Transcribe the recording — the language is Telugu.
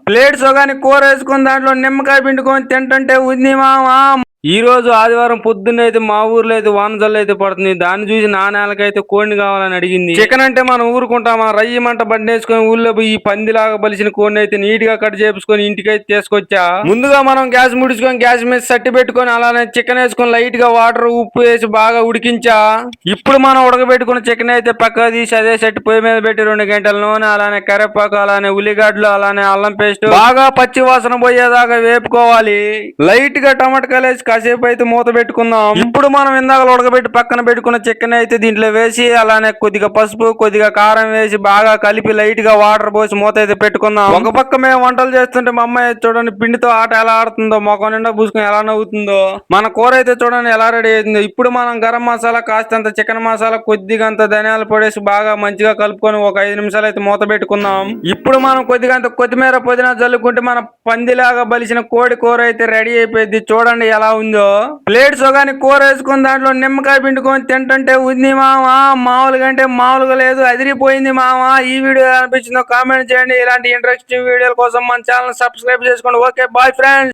ప్లేట్ సగానికి కూర వేసుకుని దాంట్లో నిమ్మకాయ పిండుకొని తింటుంటే ఉంది మావా. ఈ రోజు ఆదివారం పొద్దున్న అయితే మా ఊర్లో అయితే వానజల్లు అయితే పడుతుంది. దాన్ని చూసి నా నేలకైతే కోడిని కావాలని అడిగింది. చికెన్ అంటే మనం ఊరుకుంటామా, రయ్యి మంట బండేసుకొని ఊళ్ళో పోయి ఈ పందిలాగా బలిసిన కోడిని అయితే నీట్ గా కట్ చేపించుకొని ఇంటికి అయితే తీసుకొచ్చా. ముందుగా మనం గ్యాస్ ముడుచుకొని గ్యాస్ మీద సట్టి పెట్టుకొని అలానే చికెన్ వేసుకొని లైట్ గా వాటర్ ఉప్పు వేసి బాగా ఉడికించా. ఇప్పుడు మనం ఉడకబెట్టుకున్న చికెన్ అయితే పక్క తీసి అదే సట్టి పొయ్యి మీద పెట్టి 2 గంటల నూనె అలానే కరివేపాకు అలానే ఉల్లిగడ్డలు అలానే అల్లం పేస్ట్ బాగా పచ్చి వాసన పోయేదాకా వేపుకోవాలి. లైట్ గా టమాటకాయలు వేసి కాసేపు అయితే మూత పెట్టుకుందాం. ఇప్పుడు మనం ఇందాక ఉడకబెట్టి పక్కన పెట్టుకున్న చికెన్ అయితే దీంట్లో వేసి అలానే కొద్దిగా పసుపు కొద్దిగా కారం వేసి బాగా కలిపి లైట్ గా వాటర్ పోసి మూత అయితే పెట్టుకుందాం. ఒక పక్క మేము వంటలు చేస్తుంటే మా అమ్మాయి చూడండి పిండితో ఆట ఎలా ఆడుతుందో, మొఖం నిండా పూసుకొని ఎలా నవ్వుతుందో. మన కూర అయితే చూడండి ఎలా రెడీ అవుతుందో. ఇప్పుడు మనం గరం మసాలా కాస్తంత చికెన్ మసాలా కొద్దిగా అంత ధనియాలు పొడేసి బాగా మంచిగా కలుపుకొని ఒక 5 నిమిషాలు అయితే మూత పెట్టుకుందాం. ఇప్పుడు మనం కొద్దిగా అంత కొత్తిమీర పుదీనా జల్లుకుంటే మన పందిలాగా బలిసిన కోడి కూర అయితే రెడీ అయిపోయింది. చూడండి ఎలా ఉందో. ప్లేట్ సగానికి కూర వేసుకుని దాంట్లో నిమ్మకాయ పిండుకొని తింటుంటే ఉంది మావా. మామూలుగా అంటే మామూలుగా లేదు, అదిరిపోయింది మావా. ఈ వీడియో అనిపించిందో కామెంట్ చేయండి. ఇలాంటి ఇంట్రెస్టింగ్ వీడియోల కోసం మన ఛానల్ సబ్స్క్రైబ్ చేసుకోండి. Okay bye friends.